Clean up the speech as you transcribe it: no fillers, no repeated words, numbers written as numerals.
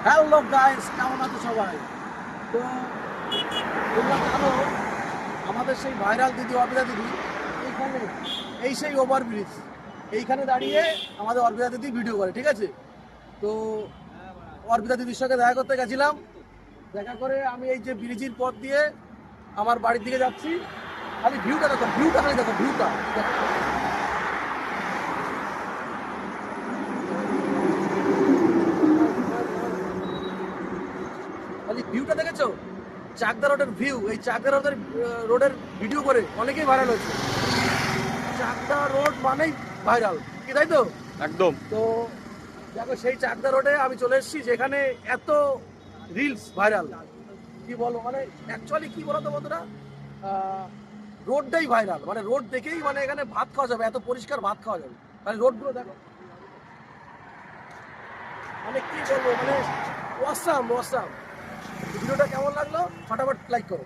Hello guys, কেমন আছো সবাই? তো তোমরা জানো আমাদের সেই ভাইরাল দিদি অর্পিতা দিদি এইখানে, এই সেই ওভারব্রিজ এইখানে দাঁড়িয়ে আমাদের অর্পিতা দিদি ভিডিও করে, ঠিক আছে? তো অর্পিতা দিদির সঙ্গে দেখা করতে গেছিলাম। দেখা করে আমি এই যে ব্রিজের পথ দিয়ে আমার বাড়ির দিকে যাচ্ছি। খালি ভিউটা দেখো, ভিউটা খালি দেখো, ভিউটা দেখো। খালি ভিউটা দেখেছো? চাকদা রোডের ভিউ, এই চাকদা রোডের রোডের ভিডিও করে অনেকেই ভাইরাল হয়েছে। চাকদা রোড মানেই ভাইরাল, কি তাই তো? একদম। তো দেখো সেই চাকদা রোডে আমি চলে এসেছি, যেখানে এত রিলস ভাইরাল। কি বলবো, মানে অ্যাকচুয়ালি কি বলতো বন্ধুরা, রোডটাই ভাইরাল, মানে রোড দেখেই মানে এখানে ভাত খাওয়া যাবে, এত পরিষ্কার ভাত খাওয়া যাবে। মানে রোডগুলো দেখো, মানে কি বলবো, মানে অসাম অসাম। ভিডিওটা কেমন লাগলো ফটাফট লাইক করো।